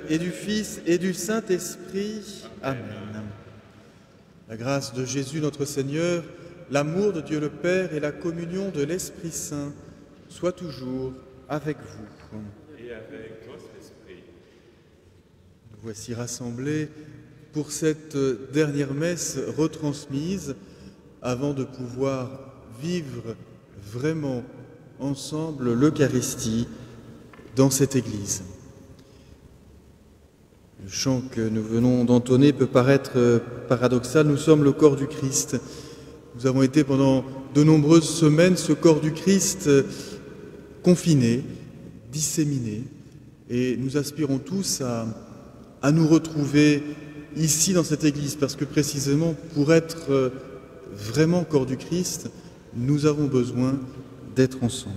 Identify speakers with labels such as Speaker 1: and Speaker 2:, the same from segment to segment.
Speaker 1: et du Fils et du Saint-Esprit. Amen. La grâce de Jésus notre Seigneur, l'amour de Dieu le Père et la communion de l'Esprit Saint soient toujours avec vous.
Speaker 2: Et avec votre esprit.
Speaker 1: Nous voici rassemblés pour cette dernière messe retransmise avant de pouvoir vivre vraiment ensemble l'Eucharistie dans cette Église. Le chant que nous venons d'entonner peut paraître paradoxal. Nous sommes le corps du Christ. Nous avons été pendant de nombreuses semaines ce corps du Christ confiné, disséminé, et nous aspirons tous à nous retrouver ici dans cette Église, parce que précisément pour être vraiment corps du Christ, nous avons besoin d'être ensemble.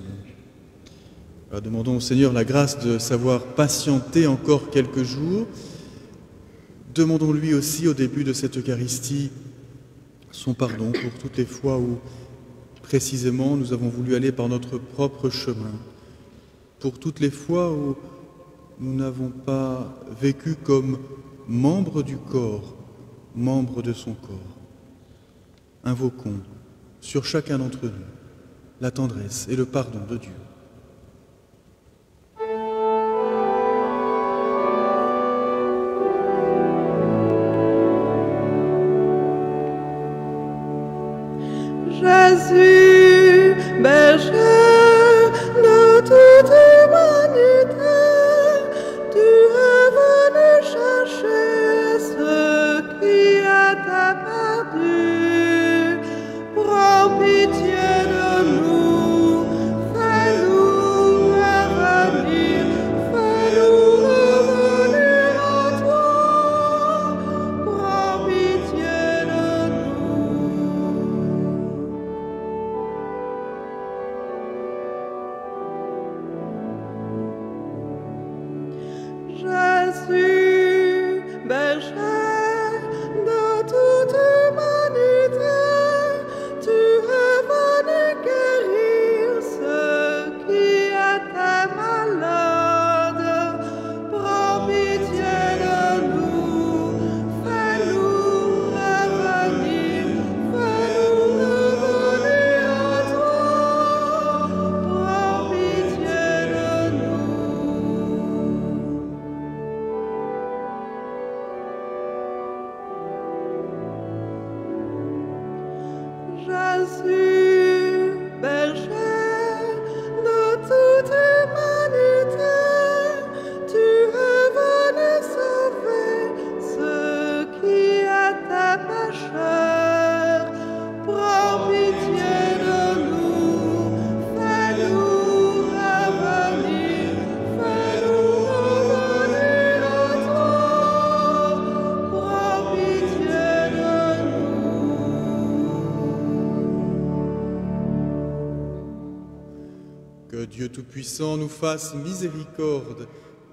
Speaker 1: Alors, demandons au Seigneur la grâce de savoir patienter encore quelques jours. Demandons-lui aussi au début de cette Eucharistie son pardon pour toutes les fois où précisément nous avons voulu aller par notre propre chemin, pour toutes les fois où nous n'avons pas vécu comme membres du corps, membres de son corps. Invoquons sur chacun d'entre nous la tendresse et le pardon de Dieu.
Speaker 3: Jésus, berger de toute humanité, tu es venu chercher ce qui était perdu. Prends pitié de nous, fais-nous revenir à toi. Prends pitié de nous. Jésus, berger de toute humanité, tu es venu guérir ceux qui étaient malades. Prends pitié de nous, fais-nous revenir à toi. Prends pitié de nous. Jésus, berger de toute humanité, tu es venu sauver ceux qui étaient pécheurs. Prends pitié de nous, fais-nous revenir à toi. Prends pitié de nous.
Speaker 1: Que Dieu Tout-Puissant nous fasse miséricorde,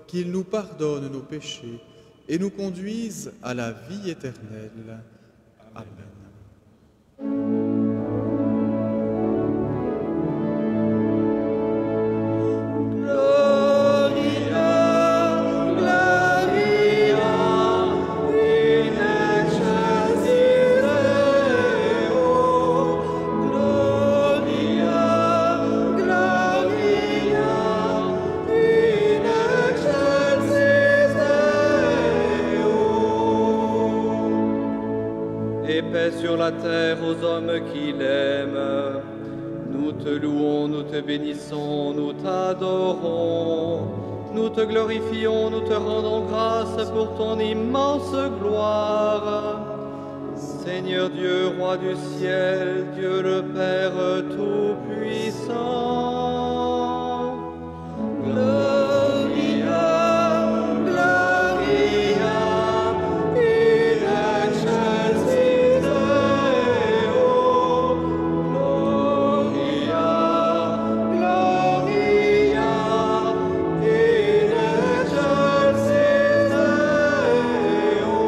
Speaker 1: qu'il nous pardonne nos péchés et nous conduise à la vie éternelle. Amen.
Speaker 3: Gloria, Gloria, in excelsis Deo. Gloria, Gloria, in excelsis Deo.
Speaker 4: Et paix sur la terre aux hommes qui l'aiment. Nous te louons, nous te bénissons, nous t'adorons. Nous te glorifions, nous te rendons grâce pour ton immense gloire. Seigneur Dieu, roi du ciel, Dieu le Père Tout-Puissant.
Speaker 3: Gloria, Gloria, in excelsis Deo. Gloria, Gloria, in excelsis Deo.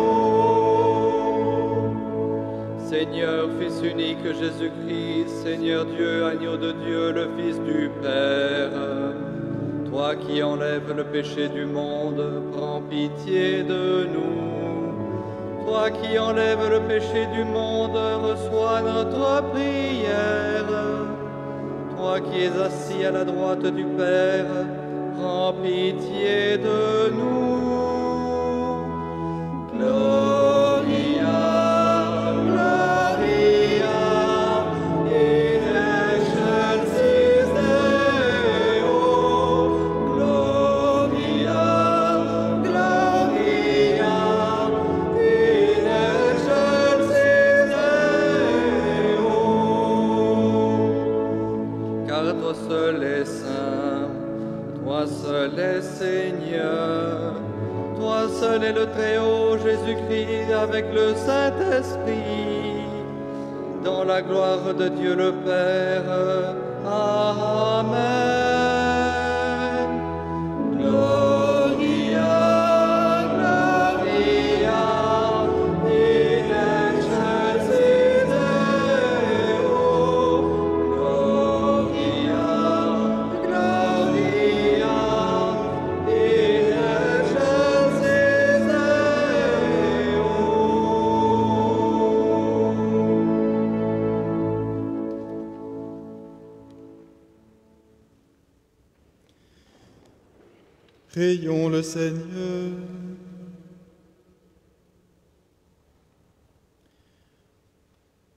Speaker 4: Seigneur, Fils unique Jésus-Christ, Seigneur Dieu, agneau de Dieu, le Fils du Père, Toi qui enlèves le péché du monde, prends pitié de nous. Toi qui enlèves le péché du monde, reçois notre prière. Toi qui es assis à la droite du Père, prends pitié de nous. Gloria, Gloria, in excelsis Deo. Gloria, Gloria, in excelsis Deo. Car toi seul es saint, toi seul es Seigneur, toi seul est le Très-Haut, Jésus-Christ, avec le Saint-Esprit, dans la gloire de Dieu le Père. Amen. Gloria, Gloria, in excelsis Deo. Gloria, Gloria, in excelsis Deo.
Speaker 1: Prions le Seigneur.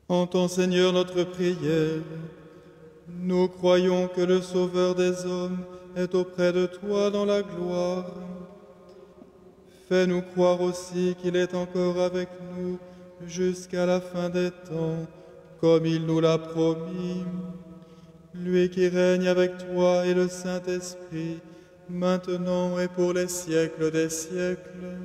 Speaker 1: Entends, Seigneur, notre prière. Nous croyons que le Sauveur des hommes est auprès de toi dans la gloire. Fais-nous croire aussi qu'il est encore avec nous jusqu'à la fin des temps, comme il nous l'a promis. Lui qui règne avec toi et le Saint-Esprit, maintenant et pour les siècles des siècles.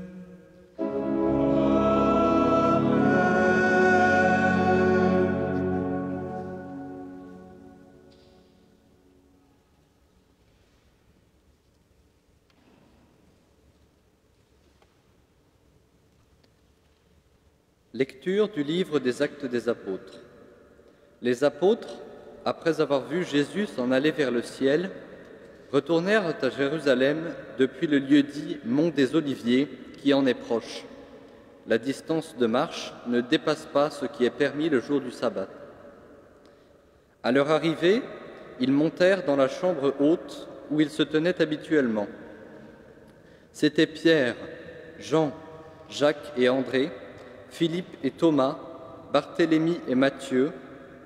Speaker 4: Lecture du livre des Actes des Apôtres. Les apôtres, après avoir vu Jésus s'en aller vers le ciel, retournèrent à Jérusalem depuis le lieu dit Mont des Oliviers, qui en est proche. La distance de marche ne dépasse pas ce qui est permis le jour du sabbat. À leur arrivée, ils montèrent dans la chambre haute où ils se tenaient habituellement. C'étaient Pierre, Jean, Jacques et André, Philippe et Thomas, Barthélemy et Matthieu,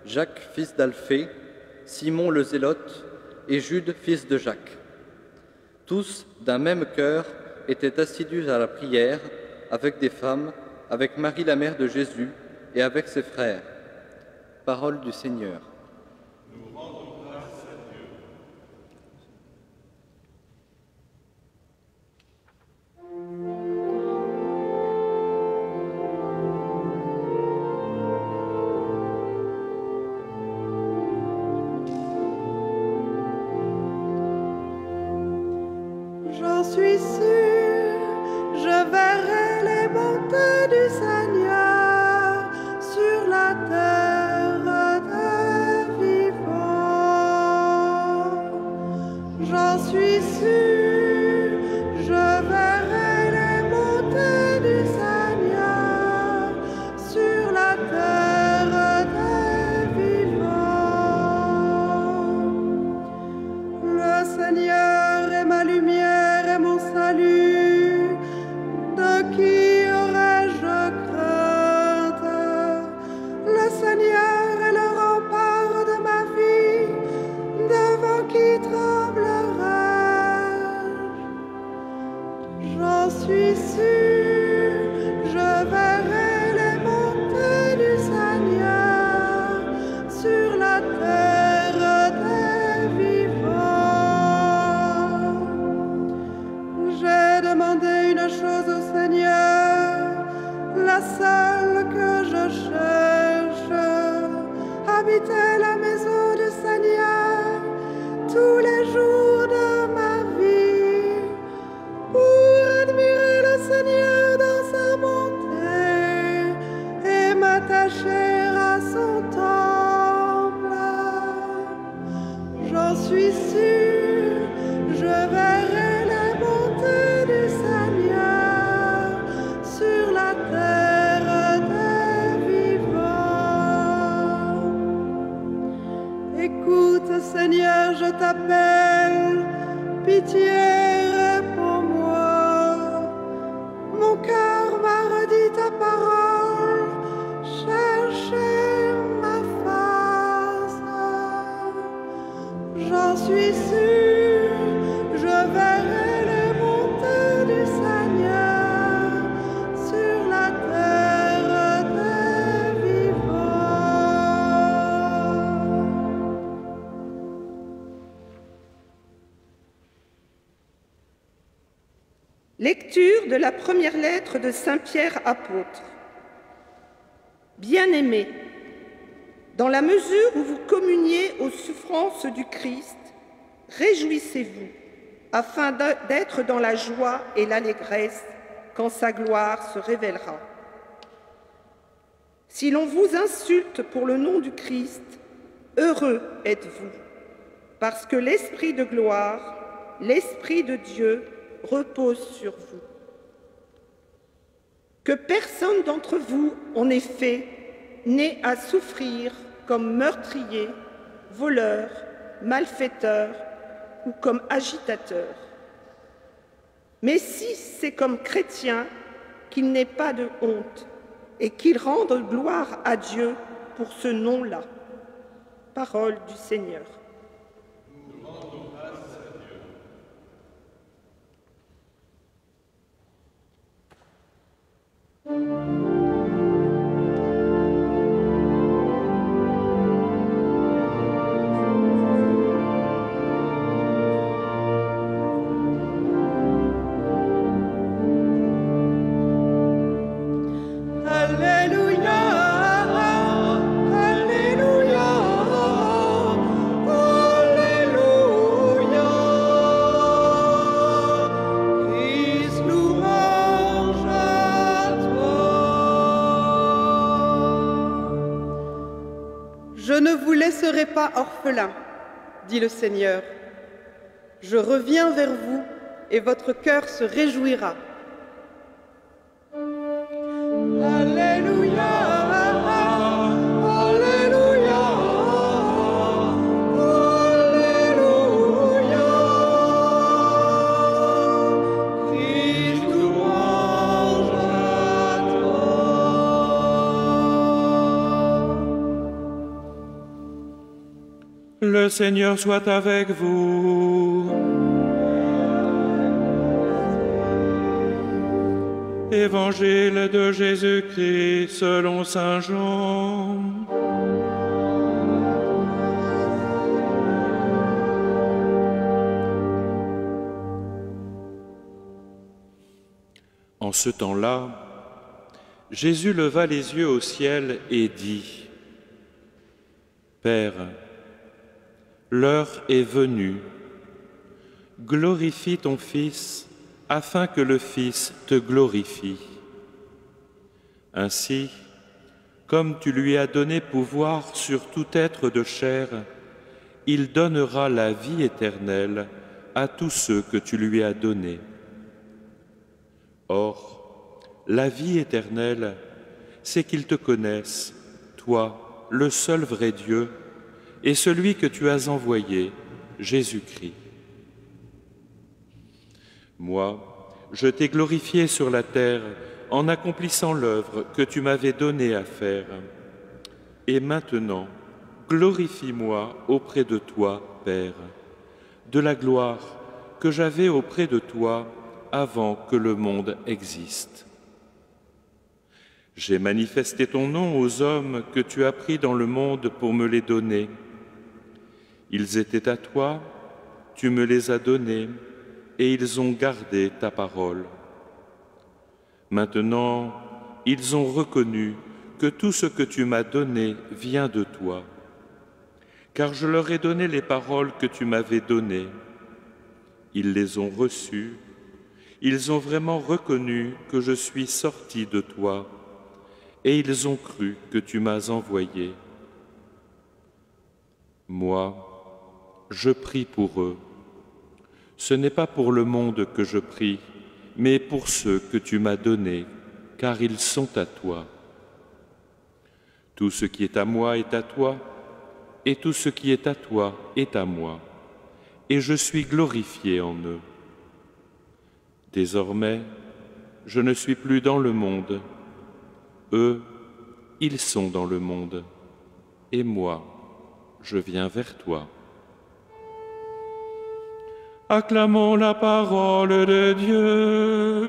Speaker 4: Jacques fils d'Alphée, Simon le Zélote et Jude fils de Jacques. Tous, d'un même cœur, étaient assidus à la prière, avec des femmes, avec Marie la mère de Jésus et avec ses frères. Parole du Seigneur.
Speaker 2: Nous rendons grâce à Dieu.
Speaker 5: J'en suis sûre, je verrai les bontés du Seigneur sur la terre des vivants. J'en suis sûre, je verrai les bontés du Seigneur sur la terre des vivants. Le Seigneur est ma lumière et mon salut, de qui aurais-je crainte? Le Seigneur est le rempart de ma vie, devant qui tremblerai-je? J'en suis sûre, je verrai les bontés du Seigneur sur la terre des vivants. J'ai demandé une chose au Seigneur, la seule que je cherche, habiter la maison du Seigneur tous les jours de ma vie, pour admirer le Seigneur dans sa bonté et m'attacher à son temple. J'en suis sûre, je vais je t'appelle, pitié, réponds-moi. Mon cœur m'a redit ta parole, cherchez ma face. J'en suis sûre, je verrai les montées du Seigneur sur la terre des vivants.
Speaker 6: Lecture de la première lettre de Saint Pierre apôtre. Bien-aimés, dans la mesure où vous communiez aux souffrances du Christ, réjouissez-vous, afin d'être dans la joie et l'allégresse quand sa gloire se révélera. Si l'on vous insulte pour le nom du Christ, heureux êtes-vous, parce que l'Esprit de gloire, l'Esprit de Dieu, repose sur vous. Que personne d'entre vous, en effet, n'ait à souffrir comme meurtrier, voleur, malfaiteur ou comme agitateur. Mais si c'est comme chrétien, qu'il n'ait pas de honte et qu'il rende gloire à Dieu pour ce nom-là. Parole du Seigneur.
Speaker 2: Nous rendons grâce à Dieu.
Speaker 5: Alléluia, Alléluia, Alléluia. Christ, louange à toi. Je ne vous laisserai pas orphelins, dit le Seigneur. Je reviens vers vous et votre cœur se réjouira. Alléluia, Alléluia, Alléluia. Christ, louange à toi.
Speaker 7: Le Seigneur soit avec vous. Évangile de Jésus-Christ selon saint Jean. En ce temps-là, Jésus leva les yeux au ciel et dit : Père, l'heure est venue. Glorifie ton Fils, afin que le Fils te glorifie. Ainsi, comme tu lui as donné pouvoir sur tout être de chair, il donnera la vie éternelle à tous ceux que tu lui as donnés. Or, la vie éternelle, c'est qu'ils te connaissent, toi, le seul vrai Dieu, et celui que tu as envoyé, Jésus-Christ. Moi, je t'ai glorifié sur la terre en accomplissant l'œuvre que tu m'avais donnée à faire. Et maintenant, glorifie-moi auprès de toi, Père, de la gloire que j'avais auprès de toi avant que le monde existe. J'ai manifesté ton nom aux hommes que tu as pris dans le monde pour me les donner. Ils étaient à toi, tu me les as donnés, et ils ont gardé ta parole. Maintenant, ils ont reconnu que tout ce que tu m'as donné vient de toi, car je leur ai donné les paroles que tu m'avais données. Ils les ont reçues, ils ont vraiment reconnu que je suis sorti de toi, et ils ont cru que tu m'as envoyé. Moi, je prie pour eux. Ce n'est pas pour le monde que je prie, mais pour ceux que tu m'as donnés, car ils sont à toi. Tout ce qui est à moi est à toi, et tout ce qui est à toi est à moi. et je suis glorifié en eux. Désormais, je ne suis plus dans le monde. Eux, ils sont dans le monde, et moi, je viens vers toi. Acclamons la parole de Dieu.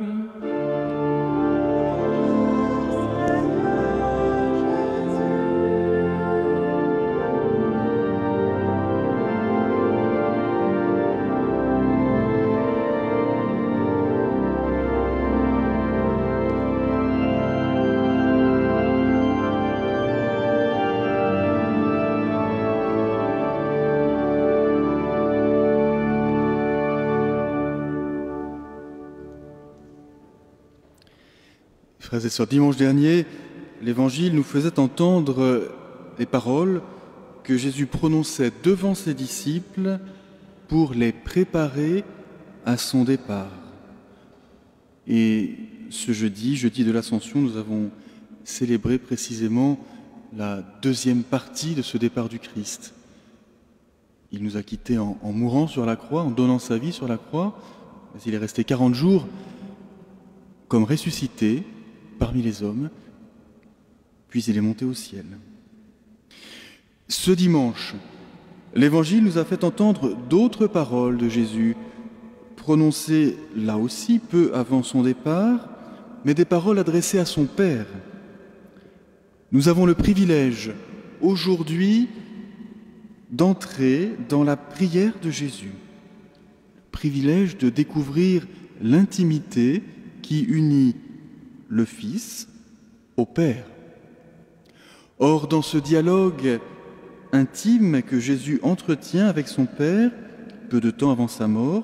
Speaker 1: Frères et sœurs, dimanche dernier, l'Évangile nous faisait entendre les paroles que Jésus prononçait devant ses disciples pour les préparer à son départ. Et ce jeudi de l'Ascension, nous avons célébré précisément la deuxième partie de ce départ du Christ. Il nous a quittés en mourant sur la croix, en donnant sa vie sur la croix, mais il est resté 40 jours comme ressuscité parmi les hommes, puis il est monté au ciel. Ce dimanche, l'Évangile nous a fait entendre d'autres paroles de Jésus, prononcées là aussi peu avant son départ, mais des paroles adressées à son Père. Nous avons le privilège aujourd'hui d'entrer dans la prière de Jésus, le privilège de découvrir l'intimité qui unit le Fils au Père. Or, dans ce dialogue intime que Jésus entretient avec son Père, peu de temps avant sa mort,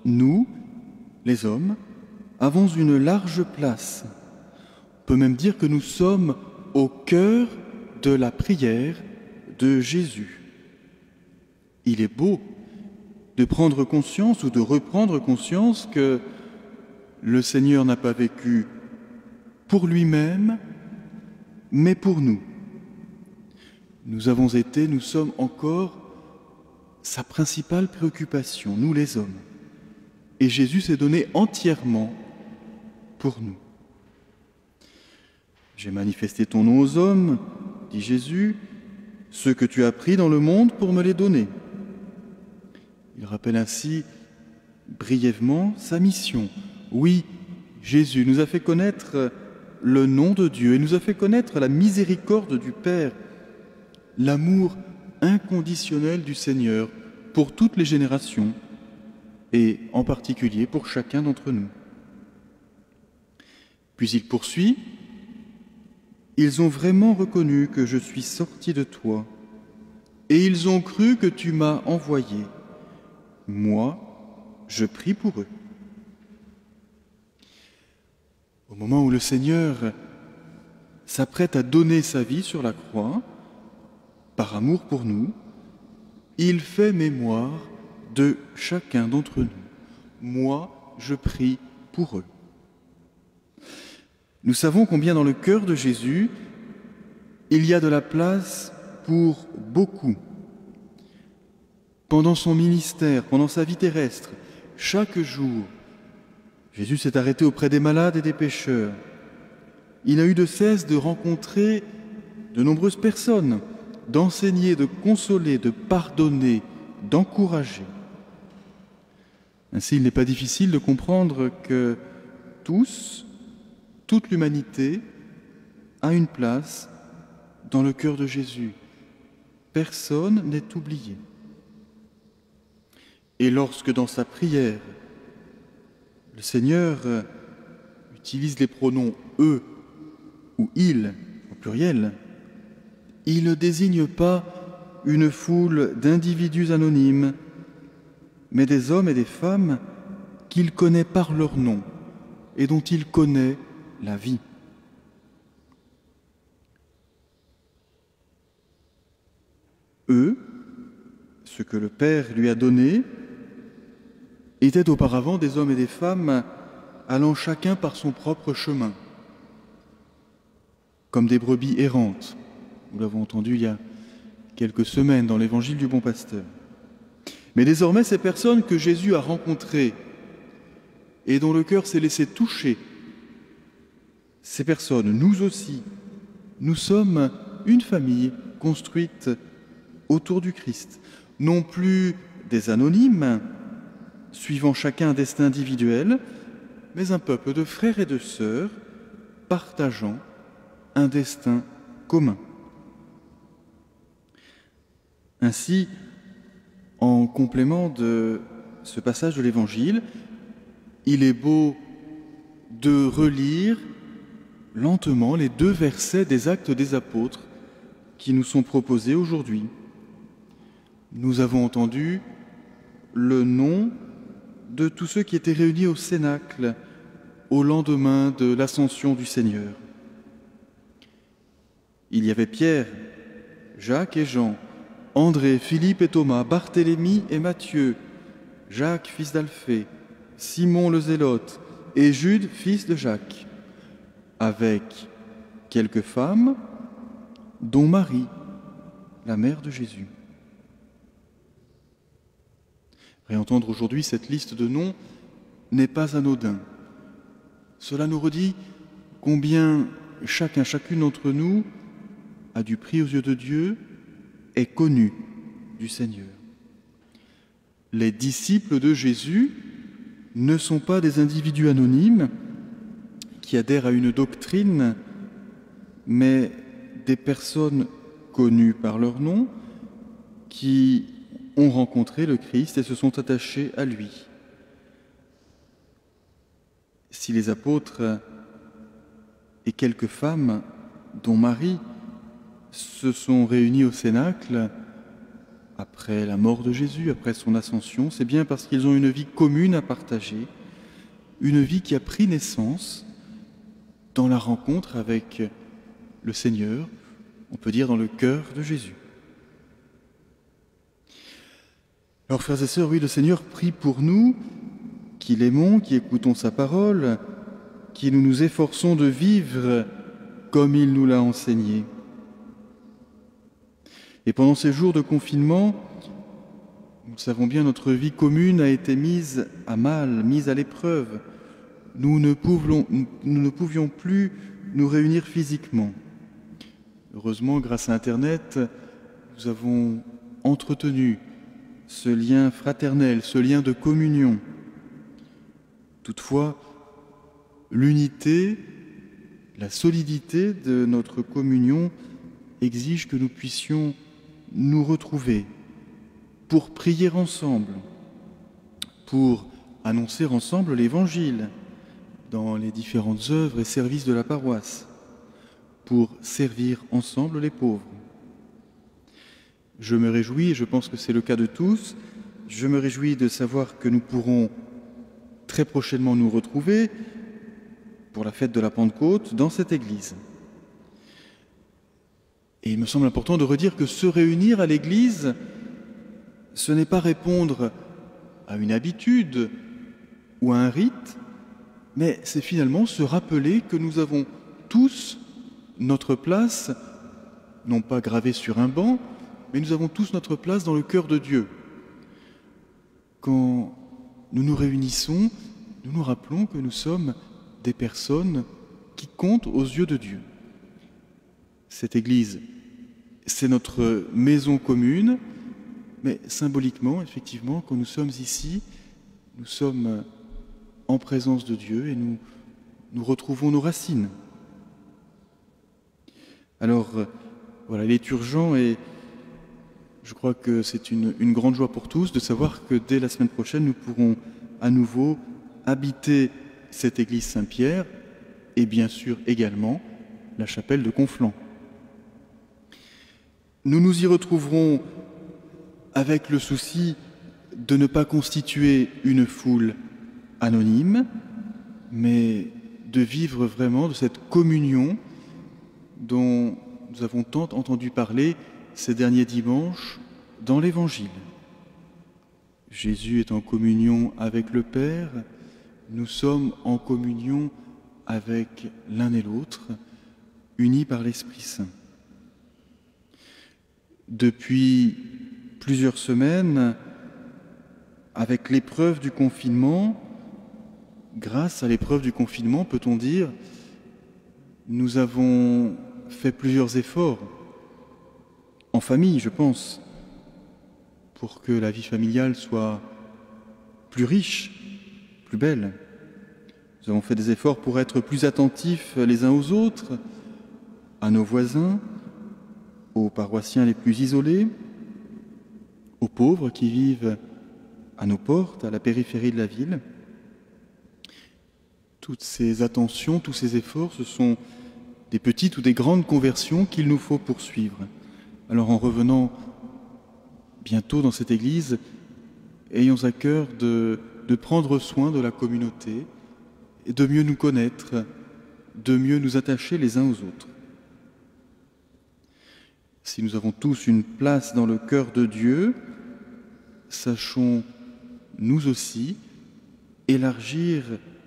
Speaker 1: nous, les hommes, avons une large place. On peut même dire que nous sommes au cœur de la prière de Jésus. Il est beau de prendre conscience ou de reprendre conscience que le Seigneur n'a pas vécu pour lui-même, mais pour nous. Nous sommes encore sa principale préoccupation, nous les hommes. Et Jésus s'est donné entièrement pour nous. J'ai manifesté ton nom aux hommes, dit Jésus, ceux que tu as pris dans le monde pour me les donner. Il rappelle ainsi brièvement sa mission. Oui, Jésus nous a fait connaître le nom de Dieu et nous a fait connaître la miséricorde du Père, l'amour inconditionnel du Seigneur pour toutes les générations et en particulier pour chacun d'entre nous. Puis il poursuit, « Ils ont vraiment reconnu que je suis sorti de toi et ils ont cru que tu m'as envoyé. Moi, je prie pour eux. » Au moment où le Seigneur s'apprête à donner sa vie sur la croix, par amour pour nous, il fait mémoire de chacun d'entre nous. Moi, je prie pour eux. Nous savons combien dans le cœur de Jésus, il y a de la place pour beaucoup. Pendant son ministère, pendant sa vie terrestre, chaque jour, Jésus s'est arrêté auprès des malades et des pécheurs. Il a eu de cesse de rencontrer de nombreuses personnes, d'enseigner, de consoler, de pardonner, d'encourager. Ainsi, il n'est pas difficile de comprendre que toute l'humanité a une place dans le cœur de Jésus. Personne n'est oublié. Et lorsque dans sa prière, le Seigneur utilise les pronoms « eux » ou « il » au pluriel, il ne désigne pas une foule d'individus anonymes, mais des hommes et des femmes qu'il connaît par leur nom et dont il connaît la vie. Eux, ce que le Père lui a donné, étaient auparavant des hommes et des femmes allant chacun par son propre chemin, comme des brebis errantes. Nous l'avons entendu il y a quelques semaines dans l'Évangile du Bon Pasteur. Mais désormais, ces personnes que Jésus a rencontrées et dont le cœur s'est laissé toucher, ces personnes, nous aussi, nous sommes une famille construite autour du Christ. Non plus des anonymes, suivant chacun un destin individuel, mais un peuple de frères et de sœurs partageant un destin commun. Ainsi, en complément de ce passage de l'Évangile, il est beau de relire lentement les 2 versets des Actes des Apôtres qui nous sont proposés aujourd'hui. Nous avons entendu le nom de tous ceux qui étaient réunis au Cénacle au lendemain de l'ascension du Seigneur. Il y avait Pierre, Jacques et Jean, André, Philippe et Thomas, Barthélemy et Matthieu, Jacques, fils d'Alphée, Simon le Zélote et Jude, fils de Jacques, avec quelques femmes, dont Marie, la mère de Jésus. Réentendre aujourd'hui cette liste de noms n'est pas anodin. Cela nous redit combien chacune d'entre nous a du prix aux yeux de Dieu, est connu du Seigneur. Les disciples de Jésus ne sont pas des individus anonymes qui adhèrent à une doctrine, mais des personnes connues par leur nom qui ont rencontré le Christ et se sont attachés à lui. Si les apôtres et quelques femmes, dont Marie, se sont réunis au Cénacle après la mort de Jésus, après son ascension, c'est bien parce qu'ils ont une vie commune à partager, une vie qui a pris naissance dans la rencontre avec le Seigneur, on peut dire dans le cœur de Jésus. Alors, frères et sœurs, oui, le Seigneur prie pour nous, qui l'aimons, qui écoutons sa parole, qui nous nous efforçons de vivre comme il nous l'a enseigné. Et pendant ces jours de confinement, nous le savons bien, notre vie commune a été mise à mal, mise à l'épreuve. Nous ne pouvions plus nous réunir physiquement. Heureusement, grâce à Internet, nous avons entretenu ce lien fraternel, ce lien de communion. Toutefois, l'unité, la solidité de notre communion exige que nous puissions nous retrouver pour prier ensemble, pour annoncer ensemble l'Évangile dans les différentes œuvres et services de la paroisse, pour servir ensemble les pauvres. Je me réjouis, et je pense que c'est le cas de tous, je me réjouis de savoir que nous pourrons très prochainement nous retrouver pour la fête de la Pentecôte dans cette église. Et il me semble important de redire que se réunir à l'église, ce n'est pas répondre à une habitude ou à un rite, mais c'est finalement se rappeler que nous avons tous notre place, non pas gravée sur un banc, mais nous avons tous notre place dans le cœur de Dieu. Quand nous nous réunissons, nous nous rappelons que nous sommes des personnes qui comptent aux yeux de Dieu. Cette Église, c'est notre maison commune, mais symboliquement, effectivement, quand nous sommes ici, nous sommes en présence de Dieu et nous retrouvons nos racines. Alors, voilà, il est urgent et je crois que c'est une grande joie pour tous de savoir que dès la semaine prochaine, nous pourrons à nouveau habiter cette église Saint-Pierre et bien sûr également la chapelle de Conflans. Nous nous y retrouverons avec le souci de ne pas constituer une foule anonyme, mais de vivre vraiment de cette communion dont nous avons tant entendu parler ces derniers dimanches dans l'Évangile. Jésus est en communion avec le Père, nous sommes en communion avec l'un et l'autre, unis par l'Esprit Saint. Depuis plusieurs semaines, avec l'épreuve du confinement, grâce à l'épreuve du confinement, peut-on dire, nous avons fait plusieurs efforts, en famille, je pense, pour que la vie familiale soit plus riche, plus belle. Nous avons fait des efforts pour être plus attentifs les uns aux autres, à nos voisins, aux paroissiens les plus isolés, aux pauvres qui vivent à nos portes, à la périphérie de la ville. Toutes ces attentions, tous ces efforts, ce sont des petites ou des grandes conversions qu'il nous faut poursuivre. Alors en revenant bientôt dans cette église, ayons à cœur de prendre soin de la communauté et de mieux nous connaître, de mieux nous attacher les uns aux autres. Si nous avons tous une place dans le cœur de Dieu, sachons nous aussi élargir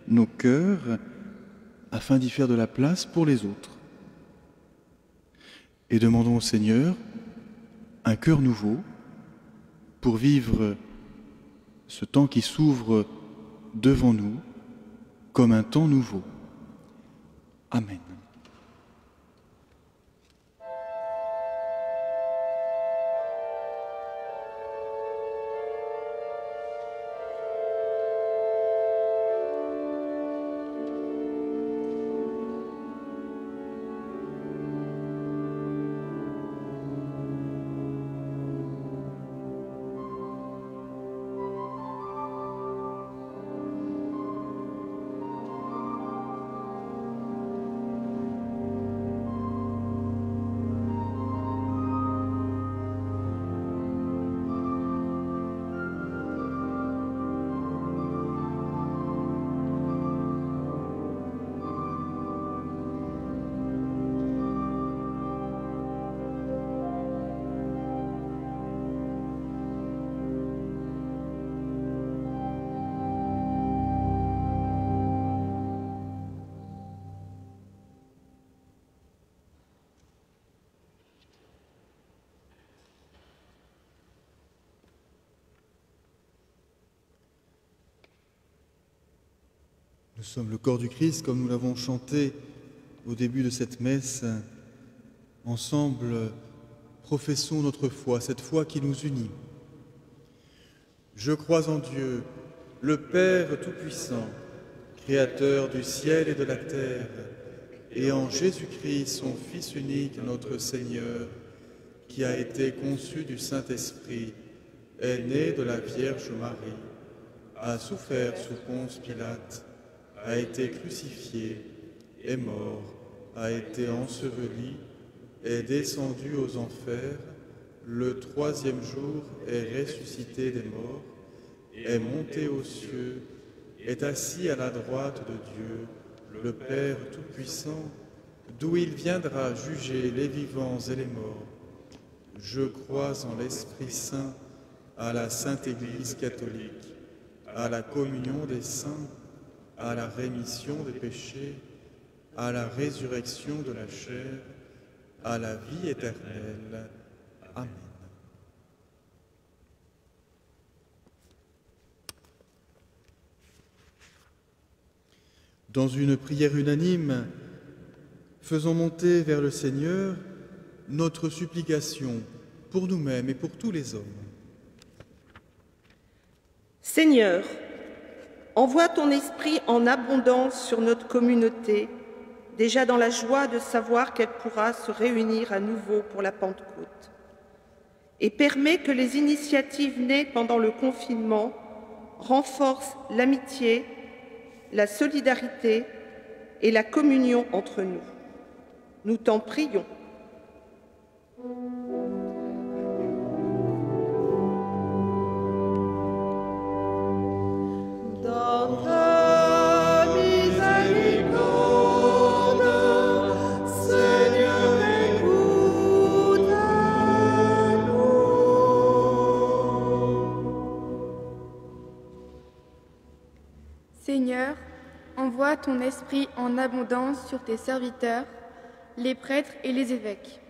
Speaker 1: nos cœurs afin d'y faire de la place pour les autres. Et demandons au Seigneur un cœur nouveau pour vivre ce temps qui s'ouvre devant nous comme un temps nouveau. Amen. Nous sommes le corps du Christ, comme nous l'avons chanté au début de cette messe. Ensemble, professons notre foi, cette foi qui nous unit. Je crois en Dieu, le Père Tout-Puissant, Créateur du ciel et de la terre, et en Jésus-Christ, son Fils unique, notre Seigneur, qui a été conçu du Saint-Esprit, est né de la Vierge Marie, a souffert sous Ponce Pilate, a été crucifié, est mort, a été enseveli, est descendu aux enfers, le troisième jour est ressuscité des morts, est monté aux cieux, est assis à la droite de Dieu, le Père Tout-Puissant, d'où il viendra juger les vivants et les morts. Je crois en l'Esprit Saint, à la Sainte Église catholique, à la communion des saints, à la rémission des péchés, à la résurrection de la chair, à la vie éternelle. Amen. Dans une prière unanime, faisons monter vers le Seigneur notre supplication pour nous-mêmes et pour tous les hommes.
Speaker 6: Seigneur, envoie ton esprit en abondance sur notre communauté, déjà dans la joie de savoir qu'elle pourra se réunir à nouveau pour la Pentecôte. Et permets que les initiatives nées pendant le confinement renforcent l'amitié, la solidarité et la communion entre nous. Nous t'en prions.
Speaker 5: Dans ta miséricorde, Seigneur, écoute-nous.
Speaker 8: Seigneur, envoie ton esprit en abondance sur tes serviteurs, les prêtres et les évêques.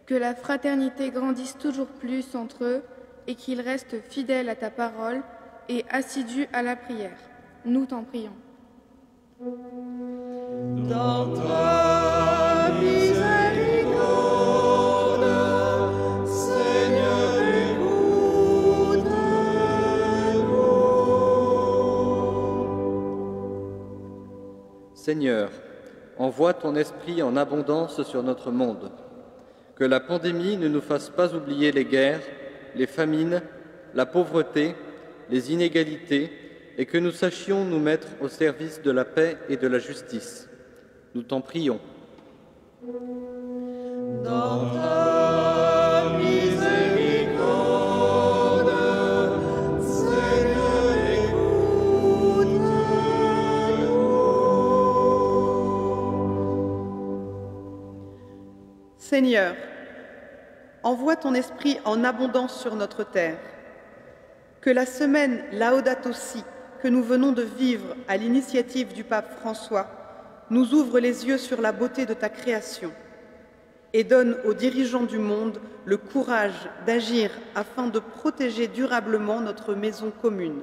Speaker 8: Que la fraternité grandisse toujours plus entre eux et qu'ils restent fidèles à ta parole et assidu à la prière. Nous t'en prions.
Speaker 3: Dans ta miséricorde, Seigneur, écoute-nous.
Speaker 4: Seigneur, envoie ton esprit en abondance sur notre monde. Que la pandémie ne nous fasse pas oublier les guerres, les famines, la pauvreté, les inégalités, et que nous sachions nous mettre au service de la paix et de la justice. Nous t'en prions.
Speaker 3: Dans ta miséricorde, Seigneur, écoute-nous.
Speaker 5: Seigneur, envoie ton esprit en abondance sur notre terre. Que la semaine Laudato Si, que nous venons de vivre à l'initiative du pape François, nous ouvre les yeux sur la beauté de ta création et donne aux dirigeants du monde le courage d'agir afin de protéger durablement notre maison commune.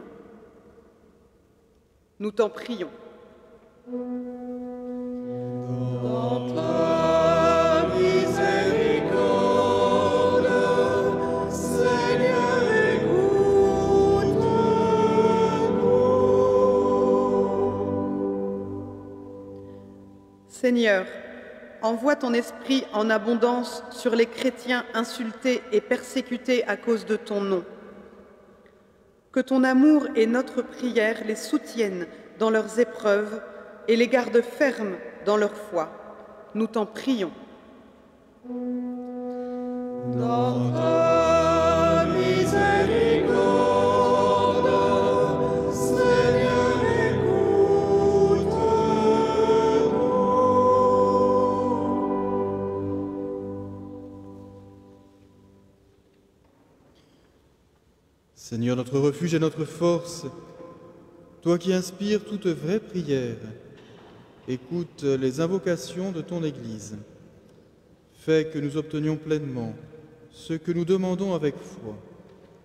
Speaker 5: Nous t'en prions.
Speaker 3: Dans ta miséricorde, Seigneur,
Speaker 5: Seigneur, envoie ton esprit en abondance sur les chrétiens insultés et persécutés à cause de ton nom. Que ton amour et notre prière les soutiennent dans leurs épreuves et les gardent fermes dans leur foi. Nous t'en prions.
Speaker 3: dans ta miséricorde, Seigneur,
Speaker 1: Seigneur, notre refuge et notre force, toi qui inspires toute vraie prière, écoute les invocations de ton Église. Fais que nous obtenions pleinement ce que nous demandons avec foi,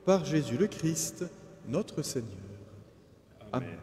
Speaker 1: par Jésus le Christ, notre Seigneur. Amen.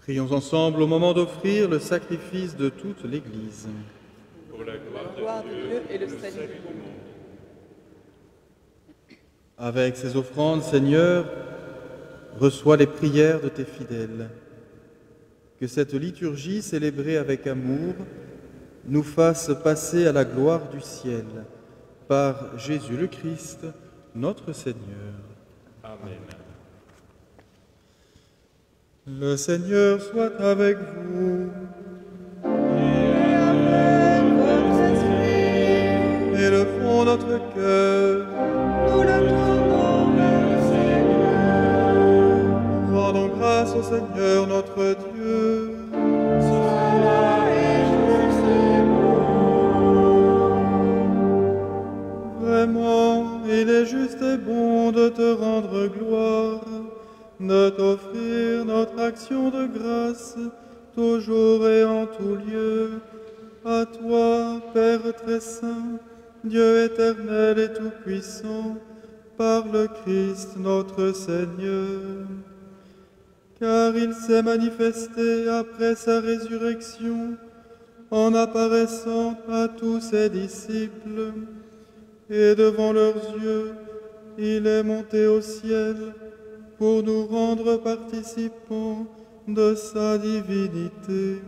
Speaker 1: Prions ensemble au moment d'offrir le sacrifice de toute l'Église.
Speaker 2: Pour la
Speaker 5: Gloire de Dieu et le salut du monde.
Speaker 1: Avec ces offrandes, Seigneur, reçois les prières de tes fidèles. Que cette liturgie célébrée avec amour nous fasse passer à la gloire du ciel par Jésus le Christ, notre Seigneur.
Speaker 2: Amen.
Speaker 1: Le Seigneur soit avec vous.
Speaker 3: et avec votre esprit,
Speaker 1: Élevons notre cœur.
Speaker 3: nous le tournons vers le Seigneur.
Speaker 1: Rendons grâce au Seigneur notre Dieu.
Speaker 3: Cela est juste et bon.
Speaker 1: Vraiment, il est juste toi, Père très saint, Dieu éternel et tout-puissant, par le Christ notre Seigneur. Car il s'est manifesté après sa résurrection, en apparaissant à tous ses disciples, et devant leurs yeux, il est monté au ciel pour nous rendre participants de sa divinité.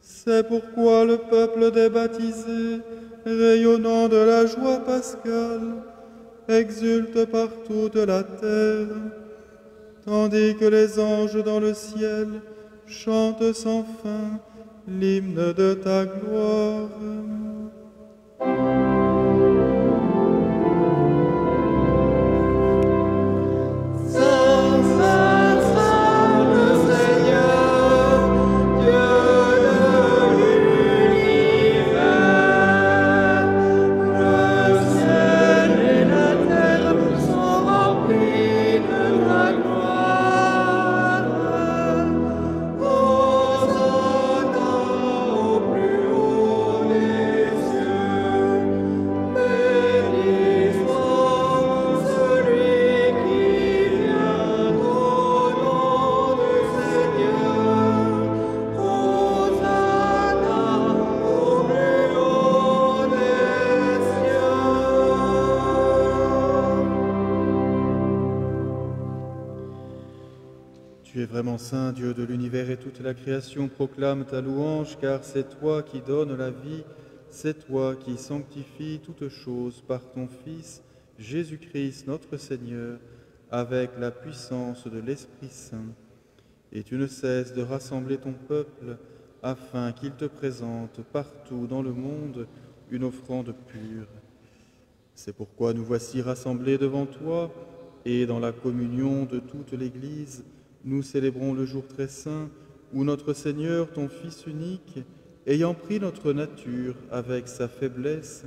Speaker 1: C'est pourquoi le peuple des baptisés, rayonnant de la joie pascale, exulte par toute la terre, tandis que les anges dans le ciel chantent sans fin l'hymne de ta gloire. Tu es vraiment saint, Dieu de l'univers, et toute la création proclame ta louange, car c'est toi qui donnes la vie, c'est toi qui sanctifies toutes choses par ton Fils, Jésus-Christ notre Seigneur, avec la puissance de l'Esprit Saint. Et tu ne cesses de rassembler ton peuple, afin qu'il te présente partout dans le monde une offrande pure. C'est pourquoi nous voici rassemblés devant toi, et dans la communion de toute l'Église, nous célébrons le jour très saint où notre Seigneur, ton Fils unique, ayant pris notre nature avec sa faiblesse,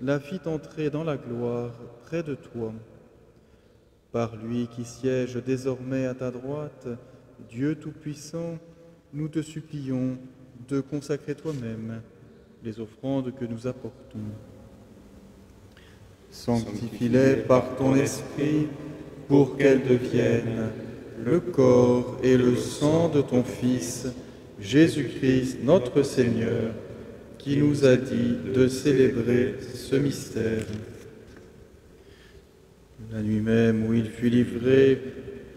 Speaker 1: la fit entrer dans la gloire près de toi. Par lui qui siège désormais à ta droite, Dieu Tout-Puissant, nous te supplions de consacrer toi-même les offrandes que nous apportons. Sanctifie-les par ton Esprit pour qu'elles deviennent le corps et le sang de ton Fils, Jésus-Christ notre Seigneur, qui nous a dit de célébrer ce mystère. La nuit même où il fut livré,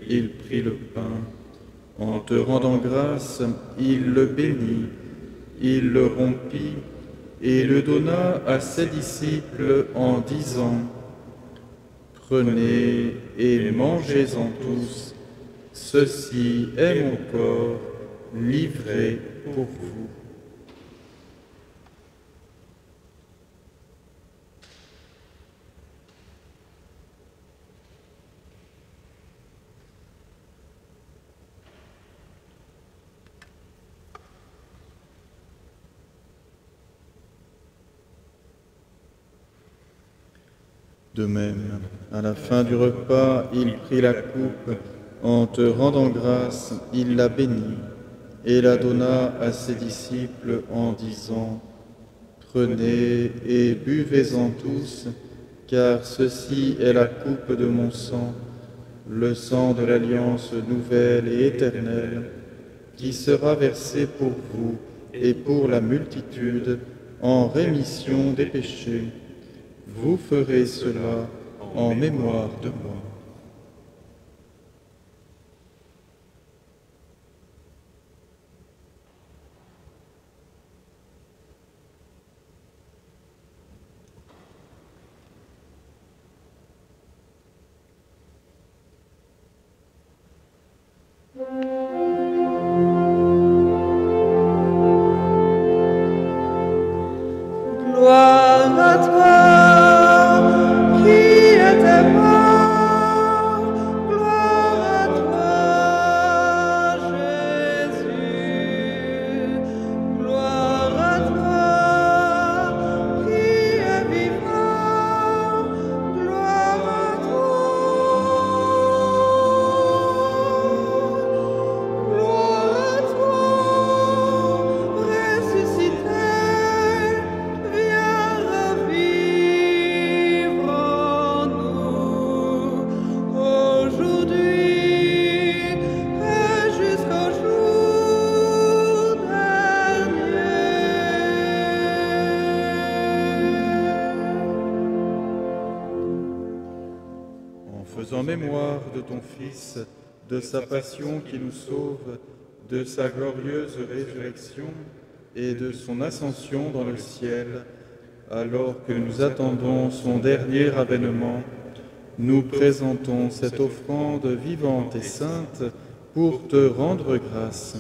Speaker 1: il prit le pain. En te rendant grâce, il le bénit, il le rompit et le donna à ses disciples en disant : « Prenez et mangez-en tous. Ceci est mon corps livré pour vous. » De même, à la fin du repas, il prit la coupe. En te rendant grâce, il la bénit et la donna à ses disciples en disant : « Prenez et buvez-en tous, car ceci est la coupe de mon sang, le sang de l'alliance nouvelle et éternelle, qui sera versé pour vous et pour la multitude en rémission des péchés. Vous ferez cela en mémoire de moi. »
Speaker 3: Gloire à toi, qui était mort. Gloire à toi, Jésus. Gloire à toi, qui est vivant. Gloire à toi, ressuscité.
Speaker 1: faisant mémoire de ton Fils, de sa passion qui nous sauve, de sa glorieuse résurrection et de son ascension dans le ciel, alors que nous attendons son dernier avènement, nous présentons cette offrande vivante et sainte pour te rendre grâce.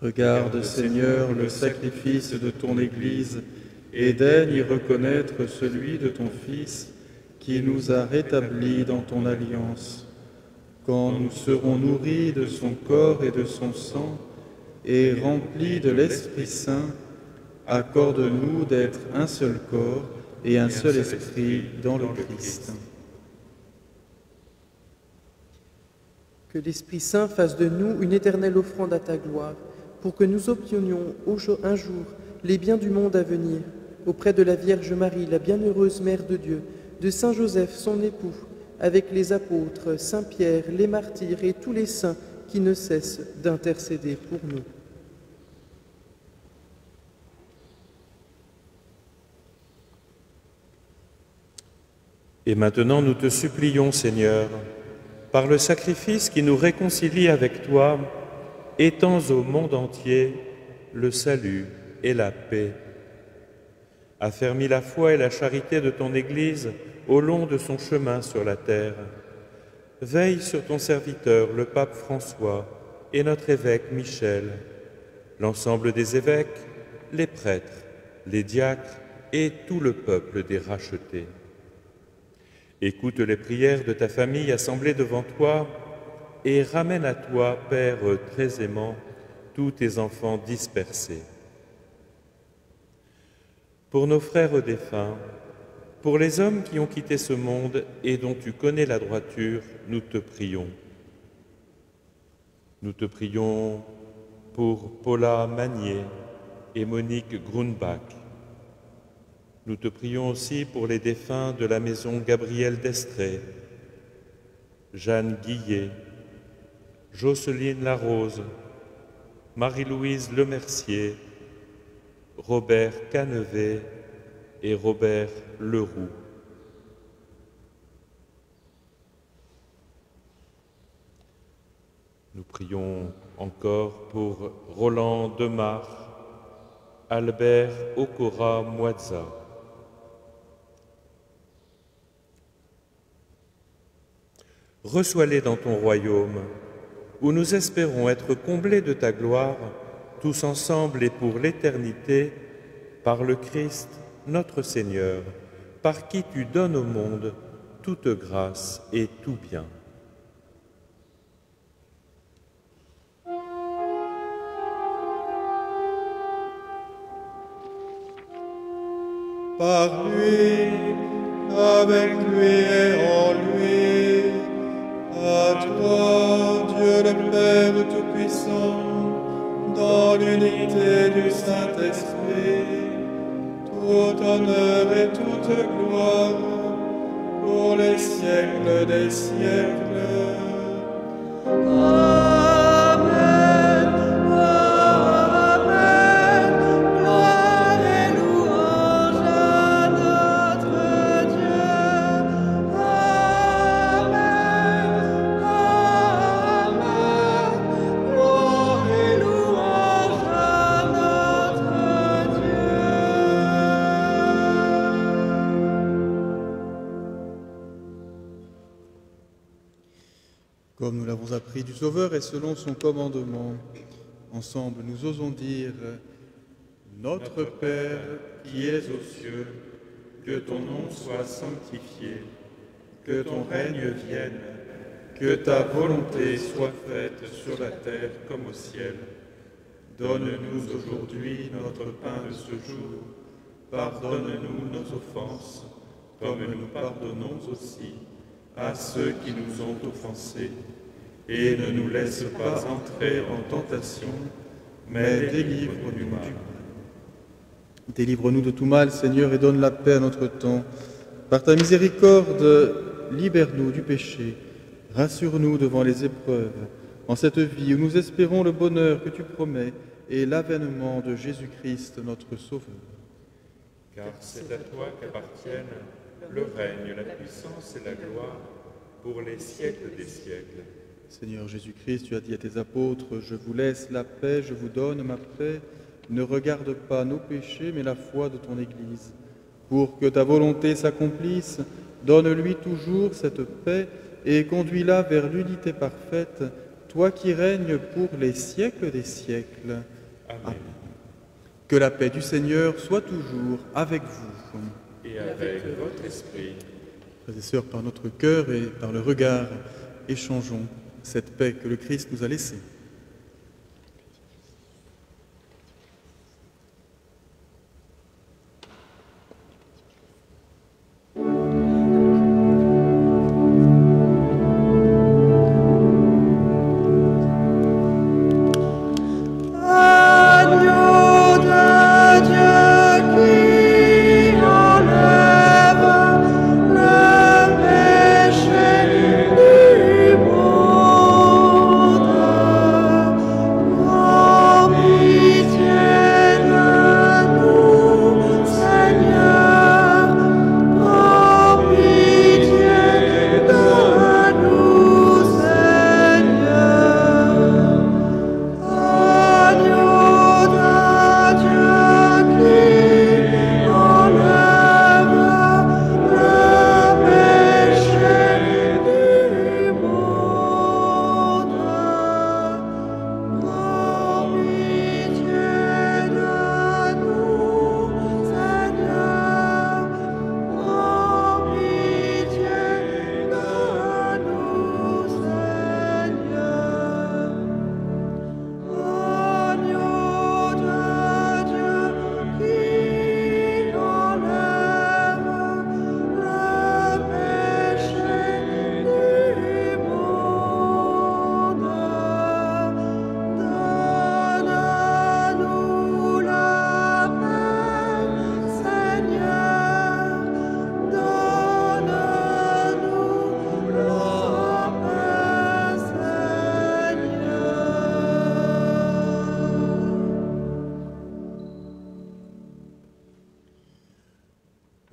Speaker 1: Regarde, Seigneur, le sacrifice de ton Église et daigne y reconnaître celui de ton Fils qui nous a rétablis dans ton alliance. Quand nous serons nourris de son corps et de son sang et remplis de l'Esprit Saint, accorde-nous d'être un seul corps et un seul esprit dans le Christ.
Speaker 9: Que l'Esprit Saint fasse de nous une éternelle offrande à ta gloire, pour que nous obtenions un jour les biens du monde à venir, auprès de la Vierge Marie, la bienheureuse Mère de Dieu, de Saint Joseph, son époux, avec les apôtres, Saint Pierre, les martyrs et tous les saints qui ne cessent d'intercéder pour nous.
Speaker 7: Et maintenant, nous te supplions, Seigneur, par le sacrifice qui nous réconcilie avec toi, étends au monde entier le salut et la paix. Affermis la foi et la charité de ton Église au long de son chemin sur la terre. Veille sur ton serviteur, le pape François, et notre évêque Michel, l'ensemble des évêques, les prêtres, les diacres et tout le peuple des rachetés. Écoute les prières de ta famille assemblée devant toi et ramène à toi, Père très aimant, tous tes enfants dispersés. Pour nos frères défunts, pour les hommes qui ont quitté ce monde et dont tu connais la droiture, nous te prions. Nous te prions pour Paula Magnier et Monique Grunbach. Nous te prions aussi pour les défunts de la maison Gabriel d'Estrée, Jeanne Guillet, Jocelyne Larose, Marie-Louise Lemercier, Robert Canevet et Robert Leroux. Nous prions encore pour Roland Demar, Albert Okora Mouadza. Reçois-les dans ton royaume, où nous espérons être comblés de ta gloire, tous ensemble et pour l'éternité, par le Christ, notre Seigneur, par qui tu donnes au monde toute grâce et tout bien.
Speaker 1: Par lui, avec lui et en lui, à toi, Dieu le Père Tout-Puissant, dans l'unité du Saint-Esprit, tout honneur et toute gloire, pour les siècles des siècles. Comme nous l'avons appris du Sauveur et selon son commandement, ensemble nous osons dire « Notre Père qui es aux cieux, que ton nom soit sanctifié, que ton règne vienne, que ta volonté soit faite sur la terre comme au ciel. Donne-nous aujourd'hui notre pain de ce jour. Pardonne-nous nos offenses, comme nous pardonnons aussi à ceux qui nous ont offensés. Et ne nous laisse pas entrer en tentation, mais délivre-nous du mal. Délivre-nous de tout mal, Seigneur, et donne la paix à notre temps. Par ta miséricorde, libère-nous du péché. Rassure-nous devant les épreuves, en cette vie où nous espérons le bonheur que tu promets et l'avènement de Jésus-Christ, notre Sauveur.
Speaker 7: Car c'est à toi qu'appartiennent le règne, la puissance et la gloire
Speaker 2: pour les siècles des siècles.
Speaker 1: Seigneur Jésus-Christ, tu as dit à tes apôtres, je vous laisse la paix, je vous donne ma paix. Ne regarde pas nos péchés, mais la foi de ton Église. Pour que ta volonté s'accomplisse, donne-lui toujours cette paix et conduis-la vers l'unité parfaite, toi qui règnes pour les siècles des siècles.
Speaker 2: Amen.
Speaker 1: Que la paix du Seigneur soit toujours avec vous.
Speaker 2: Et avec votre esprit.
Speaker 1: Frères et sœurs, par notre cœur et par le regard, échangeons cette paix que le Christ nous a laissée.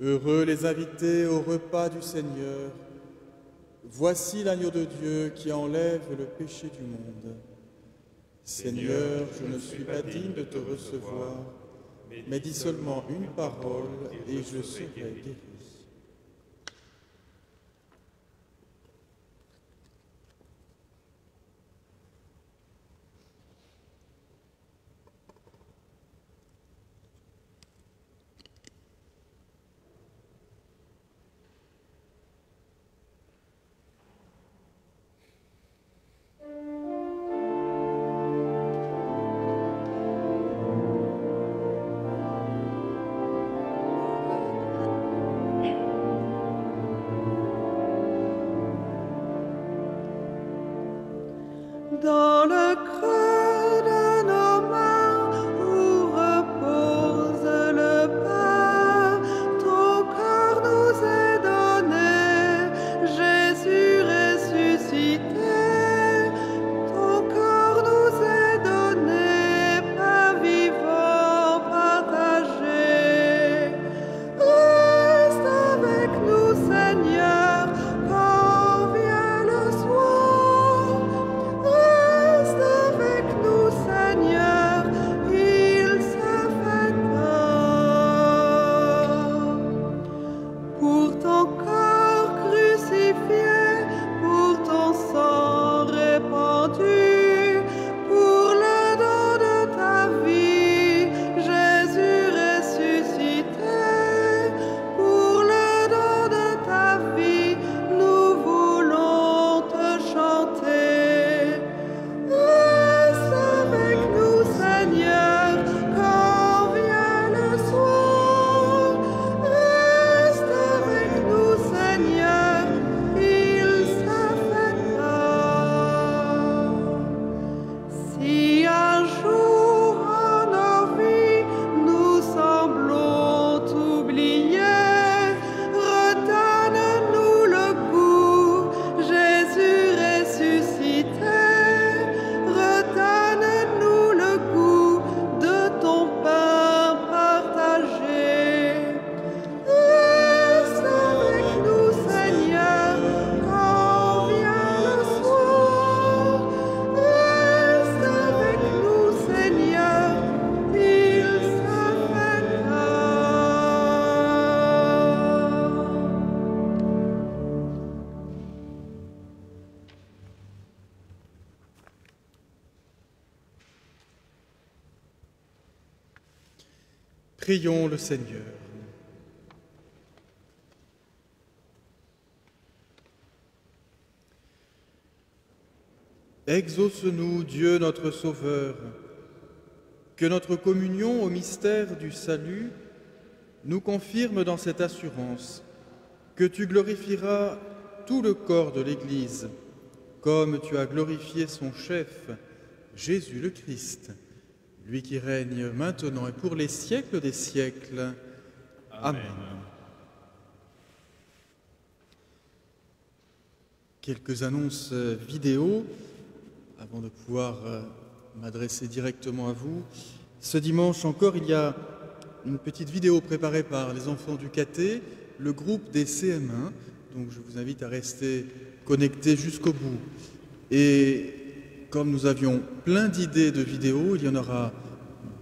Speaker 1: Heureux les invités au repas du Seigneur. Voici l'agneau de Dieu qui enlève le péché du monde. Seigneur, je ne suis pas digne de te recevoir, mais dis seulement une parole et je serai guéri. Prions le Seigneur. Exauce-nous, Dieu notre Sauveur, que notre communion au mystère du salut nous confirme dans cette assurance que tu glorifieras tout le corps de l'Église, comme tu as glorifié son chef, Jésus le Christ, lui qui règne maintenant et pour les siècles des siècles. Amen. Quelques annonces vidéo avant de pouvoir m'adresser directement à vous. Ce dimanche encore, il y a une petite vidéo préparée par les enfants du caté, le groupe des CM1, donc je vous invite à rester connectés jusqu'au bout. Et comme nous avions plein d'idées de vidéos, il y en aura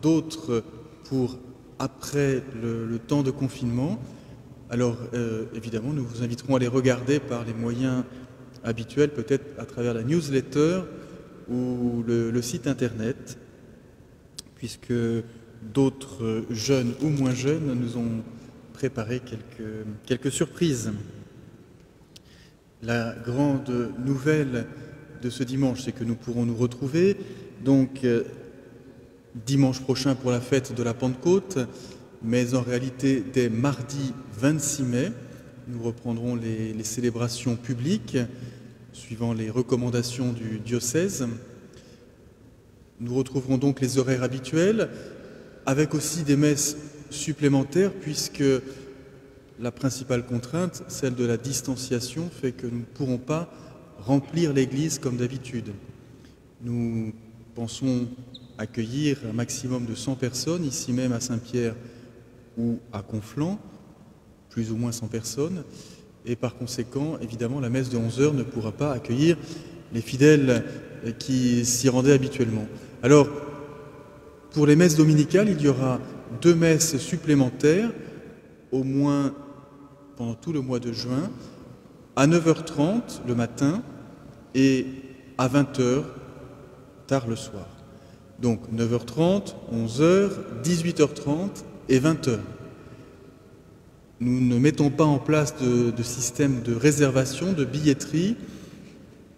Speaker 1: d'autres pour après le temps de confinement. Alors évidemment, nous vous inviterons à les regarder par les moyens habituels, peut-être à travers la newsletter ou le site internet, puisque d'autres jeunes ou moins jeunes nous ont préparé quelques surprises. La grande nouvelle de ce dimanche, c'est que nous pourrons nous retrouver donc dimanche prochain pour la fête de la Pentecôte, mais en réalité dès mardi 26 mai, nous reprendrons les célébrations publiques suivant les recommandations du diocèse. Nous retrouverons donc les horaires habituels, avec aussi des messes supplémentaires, puisque la principale contrainte, celle de la distanciation, fait que nous ne pourrons pas remplir l'église comme d'habitude. Nous pensons accueillir un maximum de 100 personnes, ici même à Saint-Pierre ou à Conflans, plus ou moins 100 personnes, et par conséquent, évidemment, la messe de 11h ne pourra pas accueillir les fidèles qui s'y rendaient habituellement. Alors, pour les messes dominicales, il y aura 2 messes supplémentaires, au moins pendant tout le mois de juin, à 9h30 le matin et à 20h tard le soir. Donc 9h30, 11h, 18h30 et 20h. Nous ne mettons pas en place de système de réservation, de billetterie.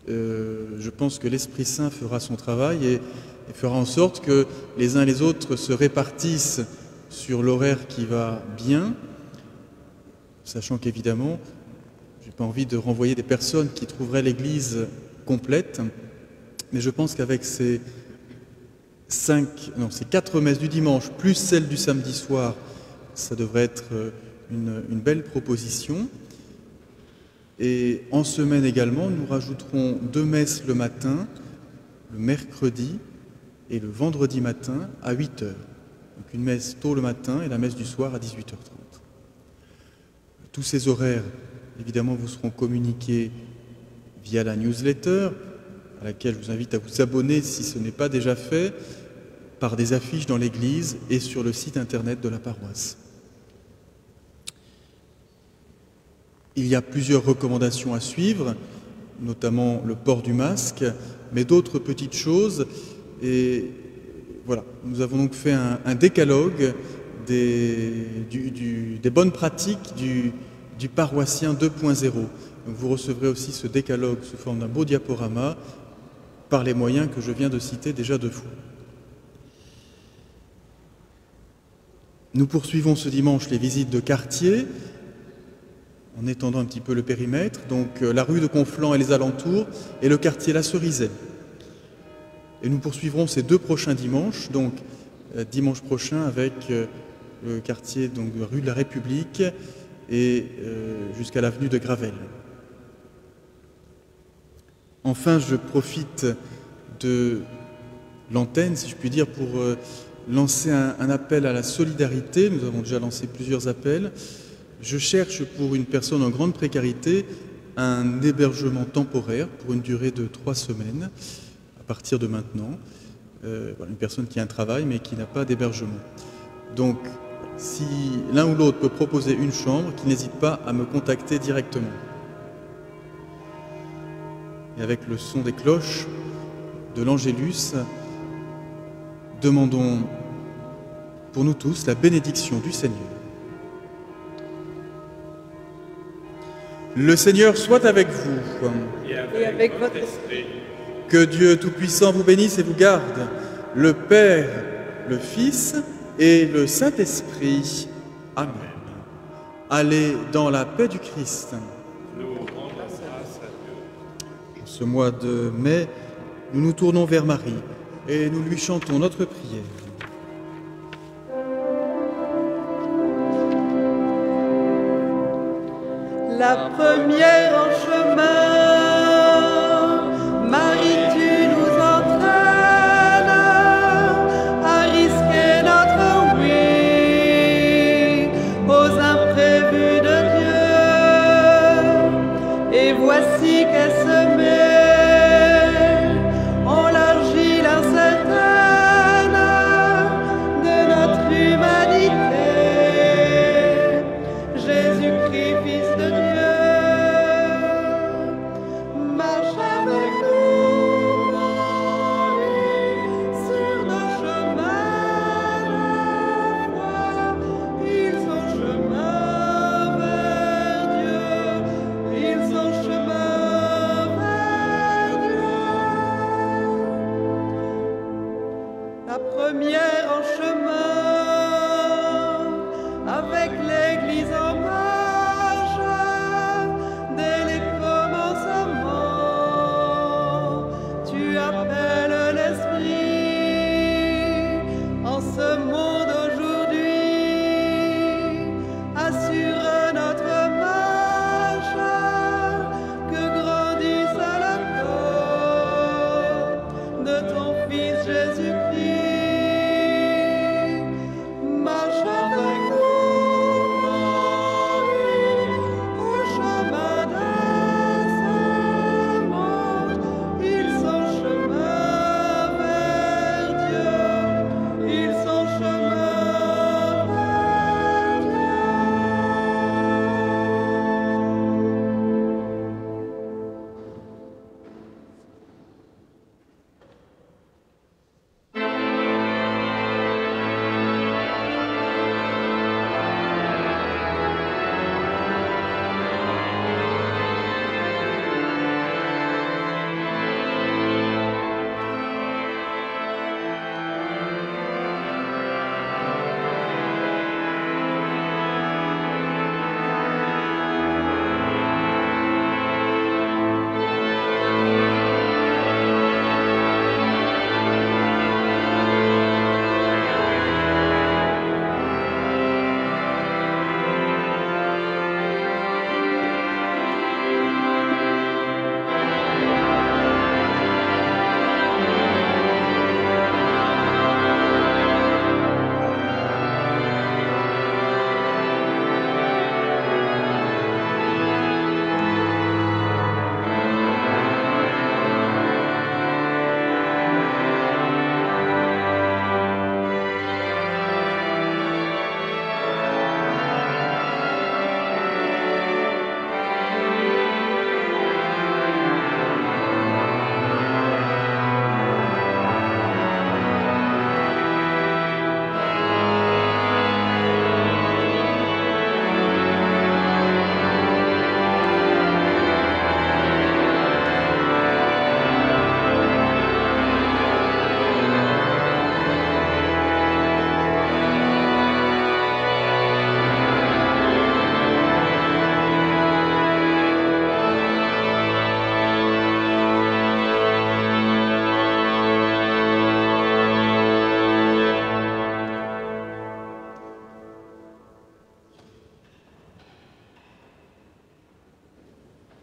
Speaker 1: Je pense que l'Esprit Saint fera son travail et fera en sorte que les uns et les autres se répartissent sur l'horaire qui va bien, sachant qu'évidemment, je n'ai pas envie de renvoyer des personnes qui trouveraient l'église complète, mais je pense qu'avec ces 4 messes du dimanche, plus celle du samedi soir, ça devrait être une belle proposition. Et en semaine également, nous rajouterons 2 messes le matin, le mercredi et le vendredi matin à 8h. Donc une messe tôt le matin et la messe du soir à 18h30. Tous ces horaires, évidemment, vous seront communiqués via la newsletter, à laquelle je vous invite à vous abonner si ce n'est pas déjà fait, par des affiches dans l'église et sur le site internet de la paroisse. Il y a plusieurs recommandations à suivre, notamment le port du masque, mais d'autres petites choses. Et voilà, nous avons donc fait un décalogue des bonnes pratiques du paroissien 2.0. Vous recevrez aussi ce décalogue sous forme d'un beau diaporama par les moyens que je viens de citer déjà 2 fois. Nous poursuivons ce dimanche les visites de quartier, en étendant un petit peu le périmètre, donc la rue de Conflans et les alentours, et le quartier La Cerisay. Et nous poursuivrons ces 2 prochains dimanches, donc dimanche prochain avec le quartier donc, rue de la République et jusqu'à l'avenue de Gravelle. Enfin, je profite de l'antenne, si je puis dire, pour lancer un appel à la solidarité. Nous avons déjà lancé plusieurs appels. Je cherche pour une personne en grande précarité un hébergement temporaire pour une durée de 3 semaines à partir de maintenant. Une personne qui a un travail mais qui n'a pas d'hébergement. Donc, si l'un ou l'autre peut proposer une chambre, qu'il n'hésite pas à me contacter directement. Et avec le son des cloches de l'Angélus, demandons pour nous tous la bénédiction du Seigneur. Le Seigneur soit avec vous.
Speaker 2: Et avec votre esprit.
Speaker 1: Que Dieu Tout-Puissant vous bénisse et vous garde, le Père, le Fils et le Saint-Esprit. Amen. Allez dans la paix du Christ.
Speaker 2: Nous rendons grâce à Dieu.
Speaker 1: En ce mois de mai, nous nous tournons vers Marie et nous lui chantons notre prière.
Speaker 5: La première en chemin, Marie, tu nous entraînes à risquer notre oui aux imprévus de Dieu. Et voici qu'elle se met en l'argile incertaine de notre humanité. Jésus-Christ, Fils de Dieu, marche avec nous, Marie, sur nos chemins de foi. Ils sont chemin vers Dieu, ils sont chemin vers Dieu. La première en chemin, avec l'Église en marche, dès les commencements, tu appelles l'Esprit en ce monde aujourd'hui, assure notre marche, que grandisse la corps de ton Fils Jésus-Christ. Marche avec nous, Marie, au chemin de ce monde. Ils sont chemin vers Dieu, ils sont chemin vers Dieu.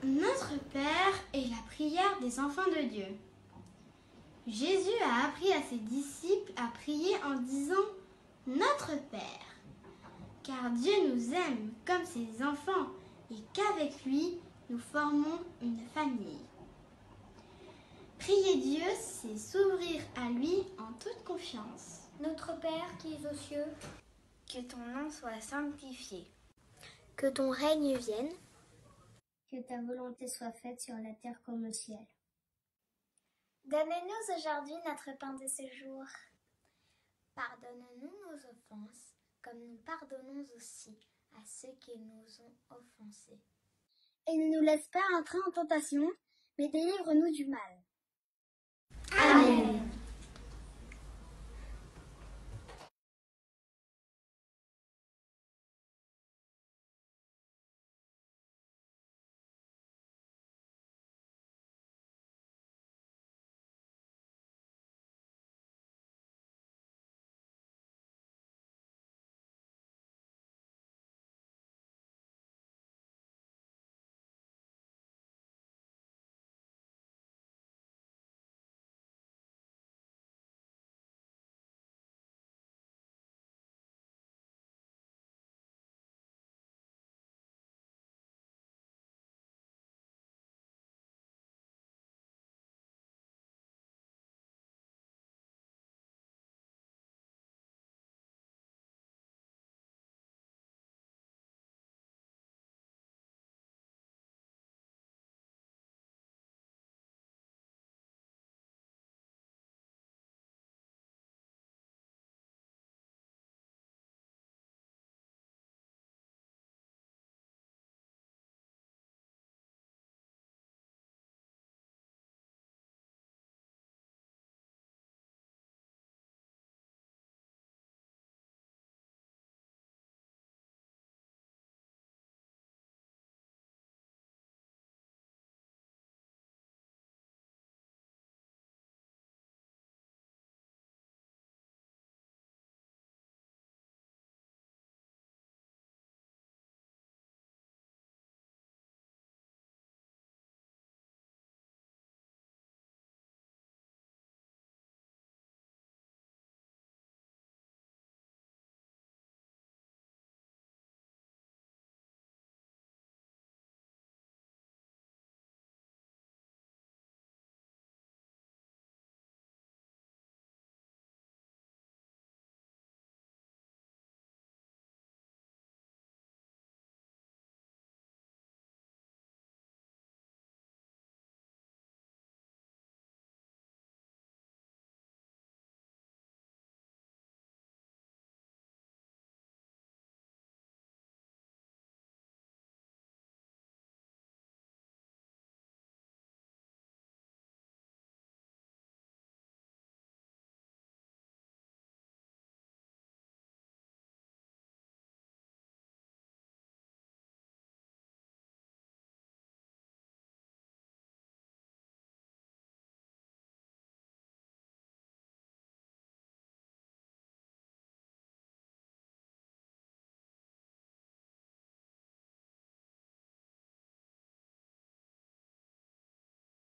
Speaker 10: Notre Père est la prière des enfants de Dieu. Jésus a appris à ses disciples à prier en disant « Notre Père », car Dieu nous aime comme ses enfants et qu'avec lui, nous formons une famille. Prier Dieu, c'est s'ouvrir à lui en toute confiance.
Speaker 11: Notre Père qui es aux cieux,
Speaker 10: Que ton nom soit sanctifié.
Speaker 11: que ton règne vienne,
Speaker 12: que ta volonté soit faite sur la terre comme au ciel.
Speaker 11: Donne-nous aujourd'hui notre pain de ce jour. Pardonne-nous nos offenses, comme nous pardonnons aussi à ceux qui nous ont offensés.
Speaker 12: Et ne nous laisse pas entrer en tentation, mais délivre-nous du mal.
Speaker 11: Amen.